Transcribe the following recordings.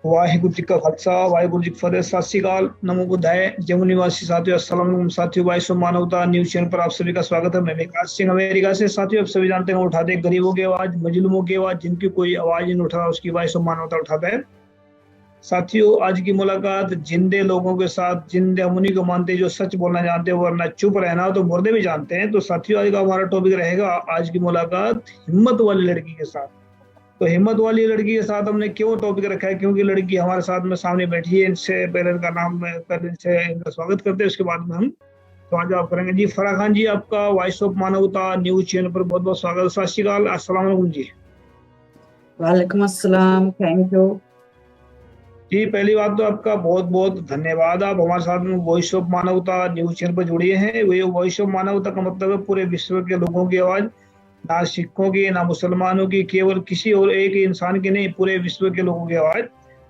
वाहिगुरु जी का खालसा वाहिगुरु जी की फतेह। सत श्री अकाल, नमो बुद्धाय। जम्मू निवासी साथियों, अस्सलाम वालेकुम साथियों। वॉइस ऑफ मानवता न्यूज चैनल पर आप सभी का स्वागत है। मैं विकास सिंह अमेरिका से। साथियों, आप सभी जानते हैं, उठाते हैं गरीबों की आवाज, मजलूमों की आवाज, जिनकी कोई आवाज नहीं उठा उसकी वॉइस ऑफ मानवता उठाता है। साथियों, आज की मुलाकात जिंदे लोगों के साथ, जिंदे हम उन्हीं को मानते हैं जो सच बोलना जानते हैं, वरना चुप रहना तो मुर्दे भी जानते हैं। तो साथियों, आज का हमारा टॉपिक रहेगा, आज की मुलाकात हिम्मत वाली लड़की के साथ। तो हिम्मत वाली लड़की के साथ हमने क्यों टॉपिक रखा है? क्योंकि लड़की हमारे साथ में सामने बैठी है। इनसे पहले इनका नाम पहले इनसे इनका स्वागत करते हैं, उसके बाद में हम सवाल जवाब करेंगे। जी फराह खान जी, आपका वॉइस ऑफ मानवता न्यूज चैनल पर बहुत बहुत स्वागत है। सत श्री अकाल, अस्सलाम वालेकुम जी। वालेकुम अस्सलाम, थैंक यू। जी, पहली बात तो आपका बहुत बहुत धन्यवाद, आप हमारे साथ में वॉइस ऑफ मानवता न्यूज चैनल पर जुड़े हैं। वो वॉइस ऑफ मानवता का मतलब है पूरे विश्व के लोगों की आवाज, ना सिखों की, ना मुसलमानों की, केवल किसी और एक इंसान की नहीं, पूरे विश्व के लोगों की आवाज।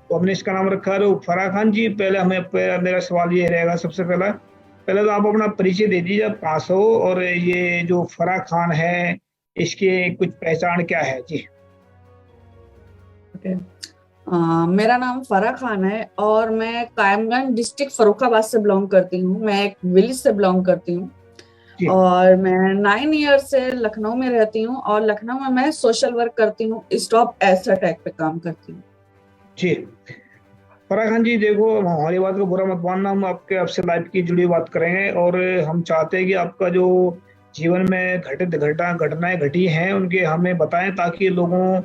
तो हमने इसका नाम रखा है फराह खान जी। पहले मेरा सवाल ये रहेगा, सबसे पहले पहले तो आप अपना परिचय दे दीजिए, आप कहाँ से हो, और ये जो फराह खान है इसकी कुछ पहचान क्या है जी। ओके, मेरा नाम फराह खान है और मैं कायमगंज डिस्ट्रिक्ट फर्रुखाबाद से बिलोंग करती हूँ। मैं एक विलेज से बिलोंग करती हूँ जी और मैं 9 ईयर से लखनऊ में रहती हूँ और लखनऊ में मैं सोशल वर्क करती हूँ, स्टॉप एस्टर अटैक पे काम करती हूँ। जी फराह खान जी, देखो, हमारी बात को बुरा मत मानना, हम आपसे लाइफ की जुड़ी बात करेंगे, और हम चाहते हैं कि आपका जो जीवन में घटित घटनाएं घटी हैं उनके हमें बताएं, ताकि लोगों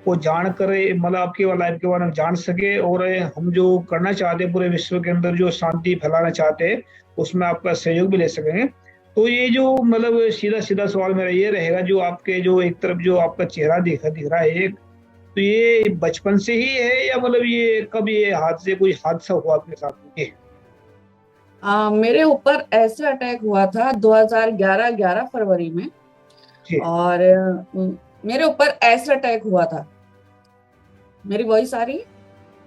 को जान कर, मतलब आपकी लाइफ के बारे में जान सके, और हम जो करना चाहते हैं पूरे विश्व के अंदर, जो शांति फैलाना चाहते हैं, उसमें आपका सहयोग भी ले सकेंगे। तो ये जो मतलब सीधा सीधा सवाल मेरा ये रहेगा, जो आपके जो एक तरफ जो आपका चेहरा दिख रहा है, तो ये बचपन से ही है, या मतलब ये कब ये कोई हादसा हुआ आपके साथ में ये? मेरे ऊपर ऐसे अटैक हुआ था 2011 11 फरवरी में। जी और मेरे ऊपर ऐसे अटैक हुआ था। मेरी वॉइस आ रही है?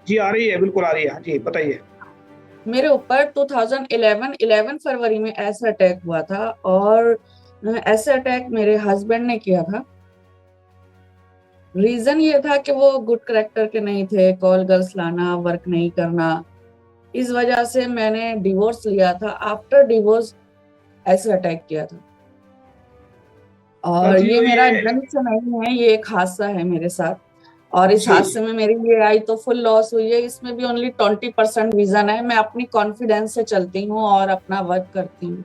जी, आ रही है, बिल्कुल आ रही है। हाँ जी, बताइए। मेरे ऊपर 2011 11 फरवरी में ऐसा अटैक हुआ था और ऐसे अटैक मेरे हस्बैंड ने किया था। रीजन ये था कि वो गुड करेक्टर के नहीं थे, कॉल गर्ल्स लाना, वर्क नहीं करना। इस वजह से मैंने डिवोर्स लिया था। आफ्टर डिवोर्स ऐसे अटैक किया था और ये साथियों, मेरा ये जन्म से नहीं है, ये एक हादसा है मेरे साथ। और इस जी हादसे में मेरी ये आई तो फुल लॉस हुई है। इसमें भी ओनली 20% रीजन है। मैं अपनी कॉन्फिडेंस से चलती हूँ और अपना वर्क करती हूँ।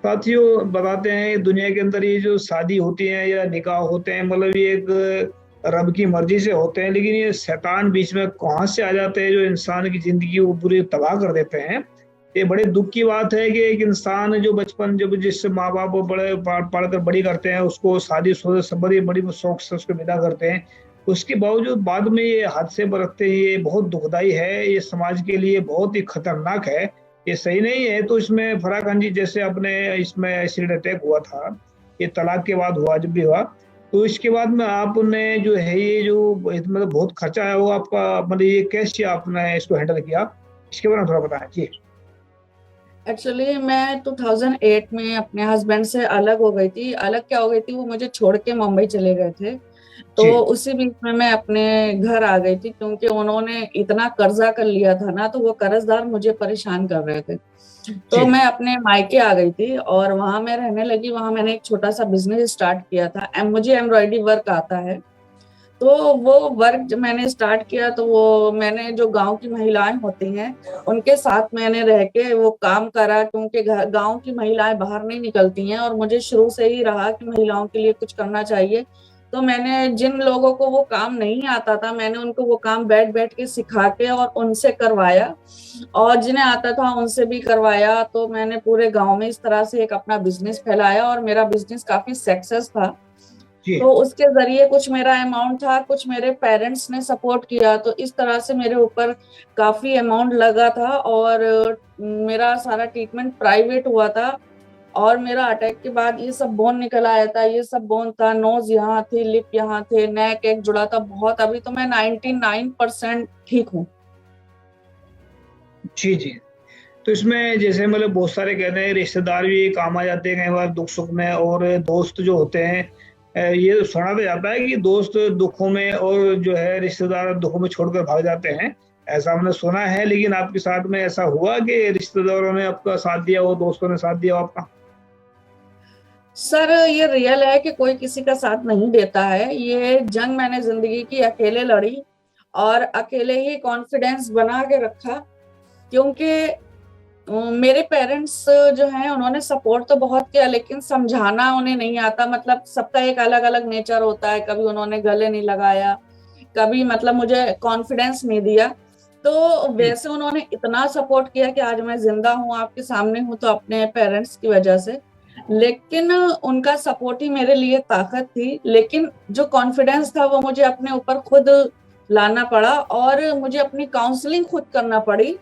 साथियों, बताते हैं दुनिया के अंदर ये जो शादी होती है या निकाह होते हैं, मतलब ये एक रब की मर्जी से होते हैं, लेकिन ये शैतान बीच में कहाँ से आ जाते हैं, जो इंसान की जिंदगी को पूरी तबाह कर देते हैं। ये बड़े दुख की बात है कि एक इंसान जो बचपन, जब जिससे माँ बाप वो बड़े पढ़कर बड़ी करते हैं, उसको शादी बड़ी बड़ी शौक से उसको विदा करते हैं, उसके बावजूद बाद में ये हादसे बरतते हैं। ये बहुत दुखदाई है, ये समाज के लिए बहुत ही खतरनाक है, ये सही नहीं है। तो इसमें फराह खान जी, जैसे अपने इसमें एसिड अटैक हुआ था, ये तलाक के बाद हुआ, जब भी हुआ, तो इसके बाद में आपने जो है ये जो मतलब बहुत खर्चा है वो आपका, मतलब ये कैसे आपने इसको हैंडल किया, इसके बारे में थोड़ा बताएं जी। एक्चुअली मैं 2008 में अपने हस्बैंड से अलग हो गई थी। अलग क्या हो गई थी, वो मुझे छोड़ के मुंबई चले गए थे। तो जी उसी बीच में मैं अपने घर आ गई थी, क्योंकि उन्होंने इतना कर्जा कर लिया था ना, तो वो कर्जदार मुझे परेशान कर रहे थे। जी तो मैं अपने मायके आ गई थी और वहां मैं रहने लगी। वहां मैंने एक छोटा सा बिजनेस स्टार्ट किया था। मुझे एम्ब्रॉयडरी वर्क आता है। तो वो वर्क जब मैंने स्टार्ट किया, तो वो मैंने जो गांव की महिलाएं होती हैं उनके साथ मैंने रह के वो काम करा, क्योंकि गांव की महिलाएं बाहर नहीं निकलती हैं और मुझे शुरू से ही रहा कि महिलाओं के लिए कुछ करना चाहिए। तो मैंने जिन लोगों को वो काम नहीं आता था, मैंने उनको वो काम बैठ बैठ के सिखा के और उनसे करवाया, और जिन्हें आता था उनसे भी करवाया। तो मैंने पूरे गांव में इस तरह से एक अपना बिजनेस फैलाया और मेरा बिजनेस काफी सक्सेस था। जी तो उसके जरिए कुछ मेरा अमाउंट था, कुछ मेरे पेरेंट्स ने सपोर्ट किया। तो इस तरह से मेरे ऊपर काफी अमाउंट लगा था और मेरा सारा ट्रीटमेंट प्राइवेट हुआ था। और मेरा अटैक के बाद ये सब बोन निकल आया था, ये सब बोन था, नोज यहाँ थे, लिप यहाँ थे, नेक एक जुड़ा था बहुत। अभी तो मैं 99% ठीक हूँ। जी जी। तो इसमें जैसे मतलब बहुत सारे कहते हैं रिश्तेदार भी काम आ जाते हैं कई बार दुख सुख में, और दोस्त जो होते हैं ये सुना तो जाता है कि दोस्त दुखों में और जो है रिश्तेदार दुखों में छोड़कर भाग जाते हैं, ऐसा हमने सुना है। लेकिन आपके साथ में ऐसा हुआ कि रिश्तेदारों ने आपका साथ दिया हो, दोस्तों ने साथ दिया हो आपका? सर ये रियल है कि कोई किसी का साथ नहीं देता है। ये जंग मैंने जिंदगी की अकेले लड़ी और अकेले ही कॉन्फिडेंस बना के रखा, क्योंकि मेरे पेरेंट्स जो हैं उन्होंने सपोर्ट तो बहुत किया, लेकिन समझाना उन्हें नहीं आता। मतलब सबका एक अलग अलग नेचर होता है, कभी उन्होंने गले नहीं लगाया, कभी मतलब मुझे कॉन्फिडेंस नहीं दिया। तो जी। वैसे उन्होंने इतना सपोर्ट किया कि आज मैं जिंदा हूँ, आपके सामने हूँ, तो अपने पेरेंट्स की वजह से। लेकिन उनका सपोर्ट ही मेरे लिए ताकत थी। लेकिन जो कॉन्फिडेंस था वो मुझे अपने ऊपर खुद लाना पड़ा और मुझे अपनी काउंसलिंग खुद करना पड़ी।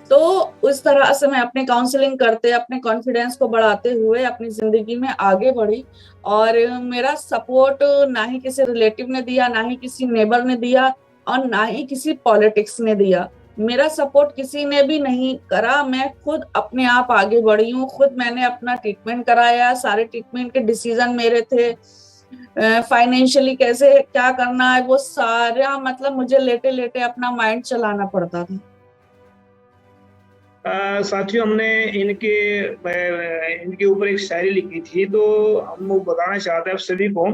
तो उस तरह से मैं अपनी काउंसलिंग करते, अपने कॉन्फिडेंस को बढ़ाते हुए अपनी जिंदगी में आगे बढ़ी। और मेरा सपोर्ट ना ही किसी रिलेटिव ने दिया, ना ही किसी नेबर ने दिया, और ना ही किसी पॉलिटिक्स ने दिया। मेरा सपोर्ट किसी ने भी नहीं करा। मैं खुद अपने आप आगे बढ़ी हूँ। खुद मैंने अपना ट्रीटमेंट कराया, सारे ट्रीटमेंट के डिसीजन मेरे थे। फाइनेंशियली कैसे क्या करना है वो सारा, मतलब मुझे लेटे लेटे अपना माइंड चलाना पड़ता था। साथियों, हमने इनके इनके ऊपर एक शायरी लिखी थी, तो हम वो बताना चाहते हैं आप सभी को।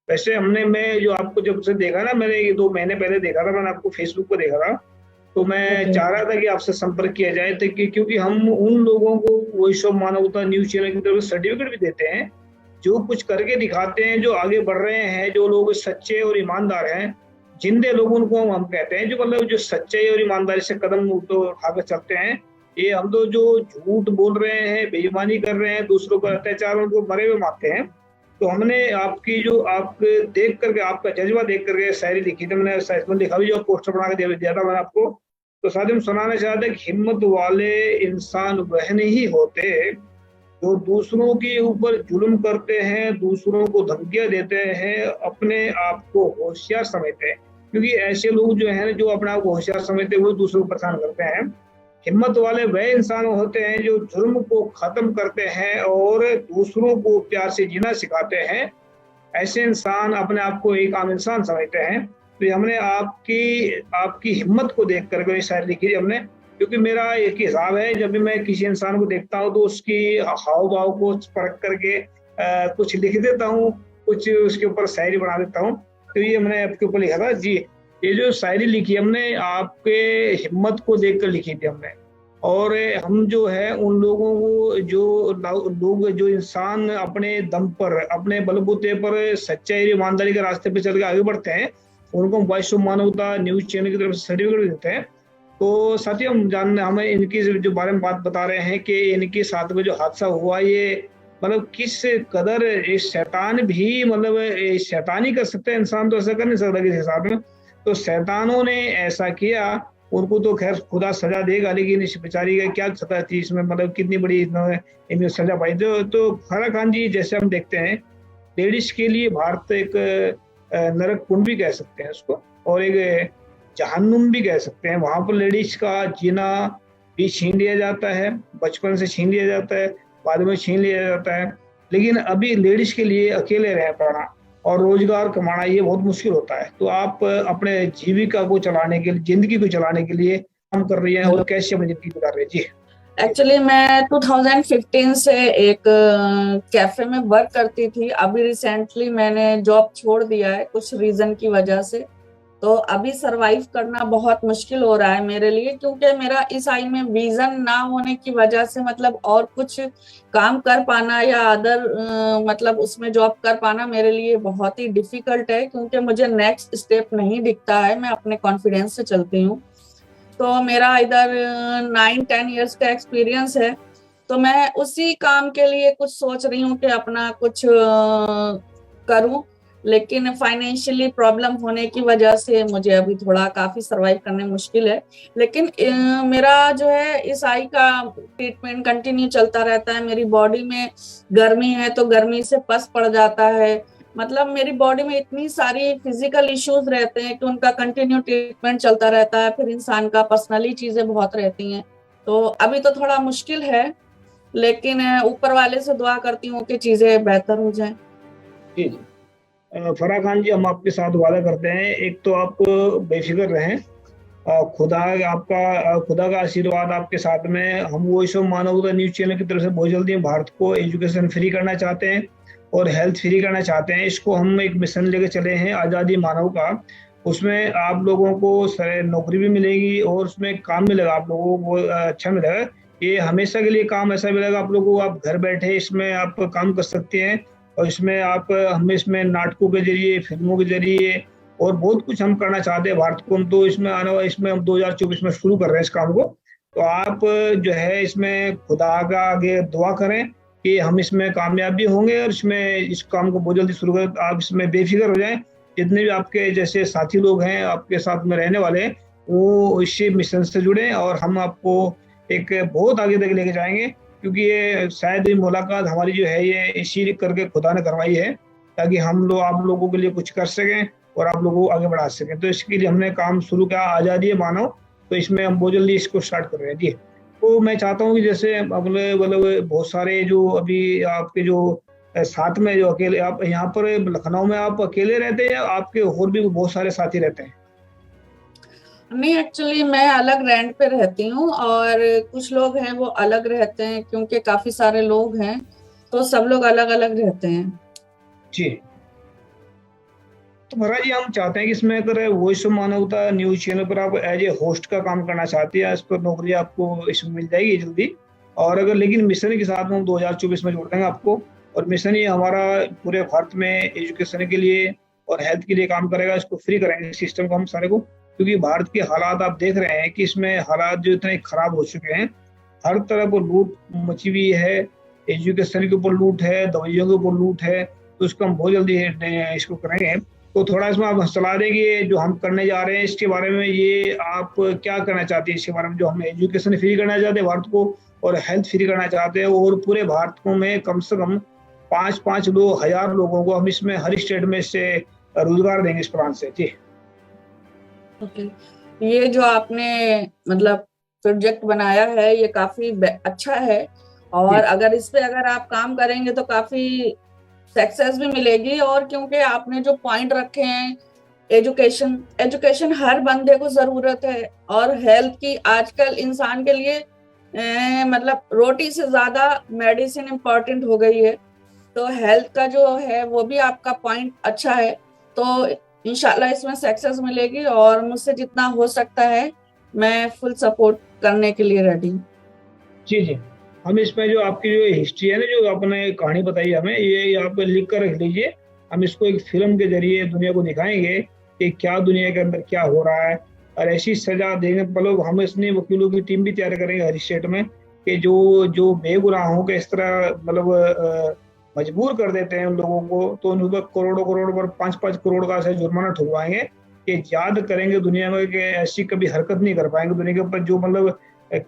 वैसे मैं जो आपको जब से देखा ना, मैंने ये 2 महीने पहले देखा था, मैंने आपको फेसबुक पर देखा था। तो मैं ओके। चाह रहा था कि आपसे संपर्क किया जाए, तो क्योंकि हम उन लोगों को वॉइस ऑफ मानवता न्यूज चैनल की तरफ से सर्टिफिकेट भी देते हैं, जो कुछ करके दिखाते हैं, जो आगे बढ़ रहे हैं, जो लोग सच्चे और ईमानदार हैं, जिंदे लोग उनको हम कहते हैं, जो मतलब जो सच्चे और ईमानदारी से कदम तो उठाकर चलते हैं। ये हम तो जो झूठ बोल रहे हैं, बेईमानी कर रहे हैं, दूसरों पर अत्याचार, उनको मरे हुए मानते हैं। तो हमने आपकी जो आप देख करके, आपका जज्बा देख करके शायरी लिखी थी, मैंने शायद में लिखा भी, जो पोस्टर बना के दिया था मैंने आपको। तो साथ ही हम सुनाना चाहते हैं कि हिम्मत वाले इंसान वह नहीं होते जो दूसरों के ऊपर जुल्म करते हैं, दूसरों को धमकियां देते हैं, अपने आप को होशियार समझते हैं। क्योंकि ऐसे लोग जो है, जो अपने आप को होशियार समझते हैं, वो दूसरों को परेशान करते हैं। हिम्मत वाले वह इंसान होते हैं जो जुर्म को खत्म करते हैं और दूसरों को प्यार से जीना सिखाते हैं। ऐसे इंसान अपने आप को एक आम इंसान समझते हैं। तो ये हमने आपकी आपकी हिम्मत को देख कर ये शायरी लिखी थी हमने। क्योंकि मेरा एक हिसाब है, जब भी मैं किसी इंसान को देखता हूँ तो उसकी हाव भाव को परख करके कुछ लिख देता हूँ, कुछ उसके ऊपर शायरी बना देता हूँ। तो ये मैंने आपके ऊपर लिखा था जी। ये जो शायरी लिखी हमने, आपके हिम्मत को देखकर लिखी थी हमने। और हम जो है उन लोगों को, जो लोग, जो इंसान अपने दम पर, अपने बलबूते पर सच्चाई और ईमानदारी के रास्ते पे चल के आगे बढ़ते हैं, उनको वॉइस ऑफ मानवता न्यूज चैनल की तरफ से सर्टिफिकेट देते हैं। तो साथ ही हमें इनकी जो बारे में बात बता रहे हैं कि इनके साथ में जो हादसा हुआ, ये मतलब किस कदर शैतान भी, मतलब शैतानी कर सकते हैं, इंसान तो ऐसा कर नहीं सकता किसी के साथ में। तो शैतानों ने ऐसा किया, उनको तो खैर खुदा सजा देगा, लेकिन इस बेचारी का क्या सजा थी इसमें, मतलब कितनी बड़ी इन्हें सजा पाई। तो फराह खान जी, जैसे हम देखते हैं, लेडीज के लिए भारत एक नरक कुंड भी कह सकते हैं उसको, और एक जहन्नुम भी कह सकते हैं। वहां पर लेडीज का जीना भी छीन लिया जाता है, बचपन से छीन लिया जाता है, बाद में छीन लिया जाता है। लेकिन अभी लेडीज के लिए अकेले रह पाना और रोजगार कमाना, ये बहुत मुश्किल होता है। तो आप अपने जीविका को चलाने के लिए, जिंदगी को चलाने के लिए काम कर रही हैं, और कैसे अपनी जिंदगी गुजार रही है? जी। एक्चुअली मैं 2015 से एक कैफे में वर्क करती थी। अभी रिसेंटली मैंने जॉब छोड़ दिया है कुछ रीजन की वजह से। तो अभी सरवाइव करना बहुत मुश्किल हो रहा है मेरे लिए, क्योंकि मेरा इस आई में विजन ना होने की वजह से, मतलब और कुछ काम कर पाना या अदर मतलब उसमें जॉब कर पाना मेरे लिए बहुत ही डिफिकल्ट है, क्योंकि मुझे नेक्स्ट स्टेप नहीं दिखता है। मैं अपने कॉन्फिडेंस से चलती हूँ। तो मेरा इधर 9-10 इयर्स का एक्सपीरियंस है। तो मैं उसी काम के लिए कुछ सोच रही हूँ कि अपना कुछ करूँ, लेकिन फाइनेंशियली प्रॉब्लम होने की वजह से मुझे अभी थोड़ा काफी सरवाइव करने मुश्किल है। लेकिन मेरा जो है इस आई का ट्रीटमेंट कंटिन्यू चलता रहता है। मेरी बॉडी में गर्मी है तो गर्मी से पस पड़ जाता है। मतलब मेरी बॉडी में इतनी सारी फिजिकल इश्यूज रहते हैं कि उनका कंटिन्यू ट्रीटमेंट चलता रहता है। फिर इंसान का पर्सनली चीजें बहुत रहती हैं। तो अभी तो थोड़ा मुश्किल है, लेकिन ऊपर वाले से दुआ करती हूँ कि चीजें बेहतर हो जाएं। जी जी। फराह खान जी, हम आपके साथ वादा करते हैं, एक तो आप बेफिक्र रहें, खुदा खुदा का आशीर्वाद आपके साथ में। हम वो सब मानवता न्यूज़ चैनल की तरफ से बहुत जल्दी भारत को एजुकेशन फ्री करना चाहते हैं और हेल्थ फ्री करना चाहते हैं। इसको हम एक मिशन लेके चले हैं, आज़ादी मानव का। उसमें आप लोगों को नौकरी भी मिलेगी और उसमें काम मिलेगा, आप लोगों को अच्छा मिलेगा। ये हमेशा के लिए काम ऐसा मिलेगा आप लोगों को, आप घर बैठे इसमें आप काम कर सकते हैं। और इसमें आप हम इसमें नाटकों के जरिए, फिल्मों के जरिए और बहुत कुछ हम करना चाहते हैं भारत को। हम तो इसमें हम 2024 में शुरू कर रहे हैं इस काम को। तो आप जो है इसमें खुदा का आगे दुआ करें कि हम इसमें कामयाब भी होंगे और इसमें इस काम को बहुत जल्दी शुरू करें। आप इसमें बेफिक्र हो जाएं, जितने भी आपके जैसे साथी लोग हैं आपके साथ में रहने वाले हैं, वो इस मिशन से जुड़े और हम आपको एक बहुत आगे तक लेके जाएंगे। क्योंकि ये शायद ये मुलाकात हमारी जो है ये इसी करके खुदा ने करवाई है, ताकि हम लोग आप लोगों के लिए कुछ कर सकें और आप लोगों को आगे बढ़ा सकें। तो इसके लिए हमने काम शुरू किया, आज़ादी है मानव। तो इसमें हम बहुत जल्दी इसको स्टार्ट कर रहे हैं जी। तो मैं चाहता हूँ कि जैसे अपने मतलब बहुत सारे जो अभी आपके जो साथ में जो अकेले आप यहाँ पर लखनऊ में आप अकेले रहते हैं या आपके और भी बहुत सारे साथी रहते हैं? नहीं, एक्चुअली मैं अलग रेंट पे रहती हूँ और कुछ लोग हैं वो अलग रहते हैं, क्योंकि काफी सारे लोग हैं तो सब लोग अलग अलग रहते हैं। जी। तो महाराज जी, हम चाहते हैं कि इसमें अगर वॉइस ऑफ मानवता न्यूज चैनल पर आप एज ए होस्ट का काम करना चाहते हैं, इस पर नौकरी आपको इसमें मिल जाएगी जल्दी। और अगर लेकिन मिशन के साथ में हम 2024 में जोड़ देंगे आपको। और मिशन ये हमारा पूरे भारत में एजुकेशन के लिए और हेल्थ के लिए काम करेगा। इसको फ्री करेंगे सिस्टम को हम सारे को, क्योंकि भारत के हालात आप देख रहे हैं कि इसमें हालात जो इतने खराब हो चुके हैं, हर तरफ लूट मची हुई है, एजुकेशन के ऊपर लूट है, दवाइयों के ऊपर लूट है। तो इसको हम बहुत जल्दी इसको करेंगे। तो थोड़ा इसमें आप सलाह दें कि जो हम करने जा रहे हैं इसके बारे में, ये आप क्या करना चाहते हैं इसके बारे में? जो हम एजुकेशन फ्री करना चाहते हैं भारत को और हेल्थ फ्री करना चाहते हैं, और पूरे भारत को में कम से कम 5,000 लोगों को हम इसमें हर स्टेट में से रोजगार देंगे इस प्लान से जी। ओके, ये जो आपने मतलब प्रोजेक्ट बनाया है ये काफी अच्छा है, और अगर इस पे अगर आप काम करेंगे तो काफी सक्सेस भी मिलेगी। और क्योंकि आपने जो पॉइंट रखे हैं, एजुकेशन एजुकेशन हर बंदे को जरूरत है, और हेल्थ की आजकल इंसान के लिए मतलब रोटी से ज्यादा मेडिसिन इम्पोर्टेंट हो गई है। तो हेल्थ का जो है वो भी आपका पॉइंट अच्छा है। तो इंशाल्लाह इसमें सक्सेस मिलेगी, और मुझसे जितना हो सकता है मैं फुल सपोर्ट करने के लिए रेडी हूँ। जी जी। हम इसमें जो आपकी जो हिस्ट्री है ना, जो आपने कहानी बताई हमें, ये आप लिख कर रख लीजिए। हम इसको एक फिल्म के जरिए दुनिया को दिखाएंगे कि क्या दुनिया के अंदर क्या हो रहा है, और ऐसी सजा देने मतलब हम इसमें वकीलों की टीम भी तैयार करेंगे हर स्टेट में, कि जो जो बेगुनाहों के इस तरह मतलब मजबूर कर देते हैं उन लोगों को, तो उन पर करोड़ों करोड़ पर 5-5 करोड़ का ऐसा जुर्माना ठुकवाएंगे कि याद करेंगे दुनिया में कि ऐसी कभी हरकत नहीं कर पाएंगे दुनिया के ऊपर। जो मतलब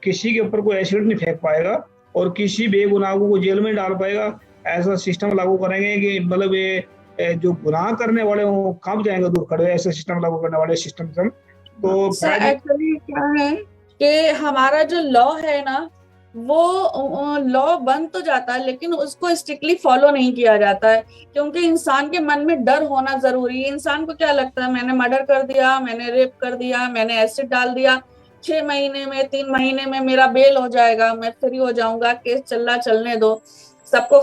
किसी के ऊपर कोई एसिड नहीं फेंक पाएगा और किसी बेगुनाह को जेल में डाल पाएगा, ऐसा सिस्टम लागू करेंगे कि मतलब ये जो गुनाह करने वाले वो कब जाएंगे दूर खड़े, ऐसा सिस्टम लागू करने वाले सिस्टम से। तो सर एक्चुअली क्या है कि हमारा जो लॉ है ना, वो लॉ बन तो जाता है लेकिन उसको स्ट्रिक्टली फॉलो नहीं किया जाता है, क्योंकि इंसान के मन में डर होना जरूरी है। इंसान को क्या लगता है, मैंने मर्डर कर दिया, मैंने रेप कर दिया, मैंने एसिड डाल दिया, 6 महीने में 3 महीने में मेरा बेल हो जाएगा, मैं फ्री हो जाऊंगा, केस चलने दो। सबको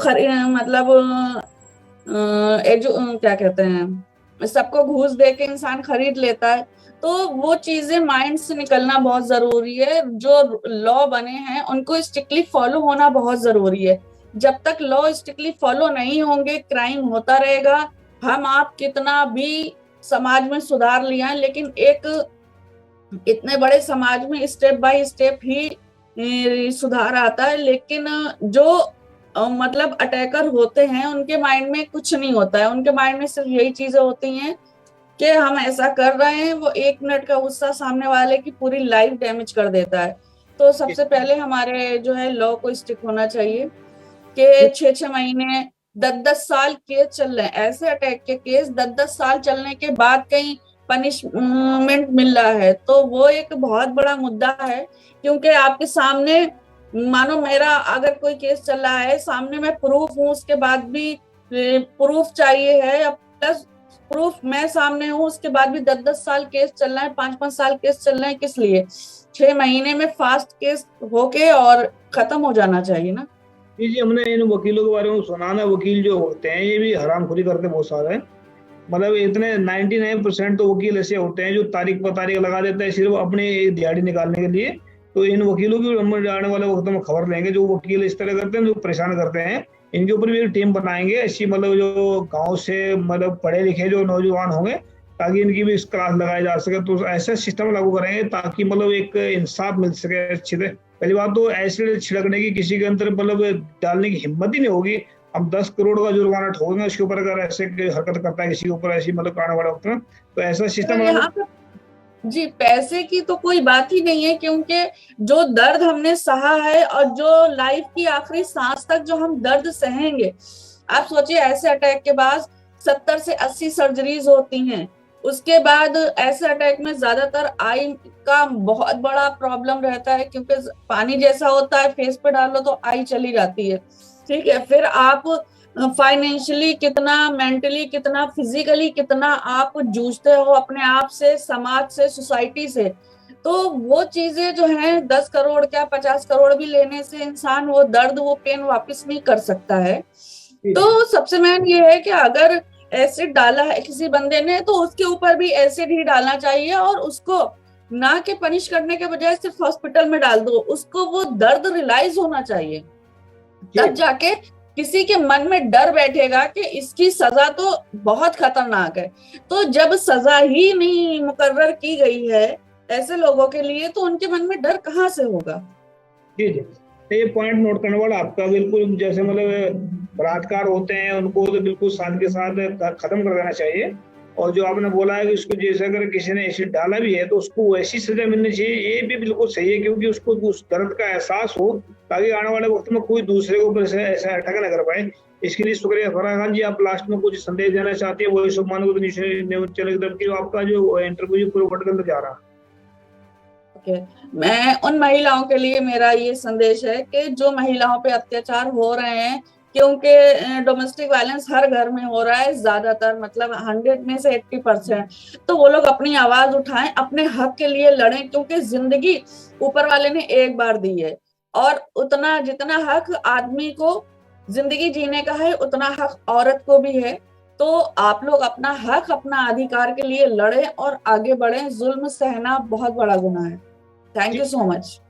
मतलब क्या कहते हैं, सबको घूस दे के इंसान खरीद लेता है। तो वो चीजें माइंड से निकलना बहुत जरूरी है। जो लॉ बने हैं उनको स्ट्रिक्टली फॉलो होना बहुत जरूरी है। जब तक लॉ स्ट्रिक्टली फॉलो नहीं होंगे क्राइम होता रहेगा। हम आप कितना भी समाज में सुधार लिया, लेकिन एक इतने बड़े समाज में स्टेप बाय स्टेप ही सुधार आता है। लेकिन जो मतलब अटैकर होते हैं उनके माइंड में कुछ नहीं होता है, उनके माइंड में सिर्फ यही चीजें होती हैं कि हम ऐसा कर रहे हैं। वो 1 मिनट का गुस्सा सामने वाले की पूरी लाइफ डैमेज कर देता है। तो सबसे पहले हमारे जो है लॉ को स्टिक होना चाहिए कि 6-6 महीने 10-10 साल केस चल रहे हैं, ऐसे अटैक के केस 10-10 साल चलने के बाद कहीं पनिशमेंट मिल रहा है, तो वो एक बहुत बड़ा मुद्दा है। क्योंकि आपके सामने मानो मेरा अगर कोई केस चल रहा है, सामने मैं प्रूफ हूँ, उसके बाद भी प्रूफ चाहिए है, प्लस प्रूफ मैं सामने हूँ, उसके बाद भी 10-10 साल केस चल रहा है, 5-5 साल केस चल रहे हैं, किस लिए? 6 महीने में फास्ट केस होके और खत्म हो जाना चाहिए ना। जी हमने इन वकीलों के बारे में सुना ना, वकील जो होते हैं ये भी हरामखोरी करते हैं बहुत सारे। मतलब इतने 99% तो वकील ऐसे होते हैं जो तारीख पर तारीख लगा देते हैं सिर्फ अपनी दिहाड़ी निकालने के लिए। तो इन वकीलों की हम आने वाले वक्त में खबर लेंगे, जो वकील इस तरह करते हैं, जो परेशान करते हैं, इनके ऊपर भी एक टीम बनाएंगे ऐसी, मतलब जो गांव से मतलब पढ़े लिखे जो नौजवान होंगे, ताकि इनकी भी इस क्लास लगाई जा सके। तो ऐसा सिस्टम लागू करेंगे ताकि मतलब एक इंसाफ मिल सके अच्छे से। पहली बात तो एसिड छिड़कने की किसी के अंदर मतलब डालने की हिम्मत ही नहीं होगी। हम 10 करोड़ का जुर्माना ठोकेंगे उसके ऊपर, अगर ऐसे हरकत करता है किसी के ऊपर ऐसी मतलब आने वाले वक्त में, तो ऐसा सिस्टम यहाँ पे जी पैसे की तो कोई बात ही नहीं है, क्योंकि जो दर्द हमने सहा है और जो लाइफ की आखिरी सांस तक जो हम दर्द सहेंगे, आप सोचिए ऐसे अटैक के बाद 70 से 80 सर्जरीज होती हैं। उसके बाद ऐसे अटैक में ज्यादातर आई का बहुत बड़ा प्रॉब्लम रहता है, क्योंकि पानी जैसा होता है, फेस पे डालो तो आई चली जाती है। ठीक है, फिर आप फाइनेंशियली कितना, मेंटली कितना, फिजिकली कितना आप जूझते हो अपने आप से, समाज से, सोसाइटी से। तो वो चीजें जो हैं 10 करोड़ क्या 50 करोड़ भी लेने से इंसान वो दर्द, वो पेन वापस नहीं कर सकता है। तो सबसे मेन ये है कि अगर एसिड डाला है किसी बंदे ने तो उसके ऊपर भी एसिड ही डालना चाहिए, और उसको ना के पनिश करने के बजाय सिर्फ हॉस्पिटल में डाल दो, उसको वो दर्द रियलाइज होना चाहिए, तब जाके किसी के मन में डर बैठेगा कि इसकी सजा तो बहुत खतरनाक है। तो जब सजा ही नहीं मुकर्रर की गई है ऐसे लोगों के लिए, तो उनके मन में डर कहाँ से होगा? जी ये पॉइंट नोट करने वाला आपका बिल्कुल। जैसे मतलब बलात्कार होते हैं उनको तो बिल्कुल साथ के साथ खत्म कर देना चाहिए। और जो आपने बोला है कि उसको जैसे अगर किसी ने एसिड डाला भी है तो उसको वैसी सजा मिलनी चाहिए, ये भी बिल्कुल सही है, क्योंकि उसको उस दर्द का एहसास हो, ताकि आने वाले वक्त में कोई दूसरे के ऊपर ऐसा अटैक न कर पाए। इसके लिए शुक्रिया। फराह खान जी, आप लास्ट में कुछ संदेश देना चाहते हैं? वही सब मानो तो नीचे आपका जो इंटरव्यू पूरा वर्ड के अंदर जा रहा है। मैं उन महिलाओं के लिए मेरा ये संदेश है कि जो महिलाओं पे अत्याचार हो रहे हैं, क्योंकि डोमेस्टिक वायलेंस हर घर में हो रहा है ज्यादातर, मतलब 100 में से 80%, तो वो लोग अपनी आवाज उठाएं, अपने हक के लिए लड़ें, क्योंकि जिंदगी ऊपर वाले ने एक बार दी है, और उतना जितना हक आदमी को जिंदगी जीने का है उतना हक औरत को भी है। तो आप लोग अपना हक, अपना अधिकार के लिए लड़ें और आगे बढ़ें। जुल्म सहना बहुत बड़ा गुनाह है। Thank you so much.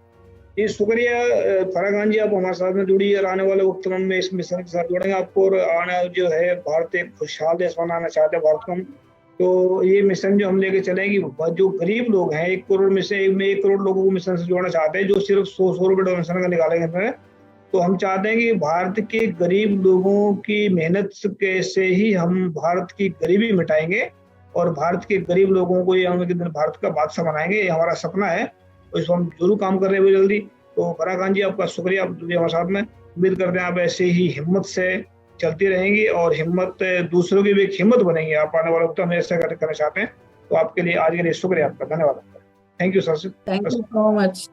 जी शुक्रिया फराह खान जी, आप हमारे साथ में जुड़ी है। आने वाले वक्त में इस मिशन के साथ जुड़ेंगे आपको, और आने जो है भारत एक खुशहाल देश बनाना चाहते हैं भारत को हम। तो ये मिशन जो हम लेके चलेंगे, जो गरीब लोग हैं 1 करोड़ में से 1 करोड़ लोगों को मिशन से जोड़ना चाहते हैं, जो सिर्फ 100 रुपए डोनेशन का निकालेंगे। तो हम चाहते हैं कि भारत के गरीब लोगों की मेहनत से ही हम भारत की गरीबी मिटाएंगे, और भारत के गरीब लोगों को ये हम एक दिन भारत का बादशाह बनाएंगे। ये हमारा सपना है, और इसको हम जरूर काम कर रहे हैं जल्दी। तो फराह खान जी, आपका शुक्रिया, आप जुड़े हमारे साथ में। उम्मीद करते हैं आप ऐसे ही हिम्मत से चलती रहेंगी, और हिम्मत दूसरों की भी एक हिम्मत बनेंगी। आप आने वाले वक्त में ऐसा करना चाहते हैं। तो आपके लिए आज के लिए शुक्रिया, आपका धन्यवाद। Thank you sir. Thank you so much.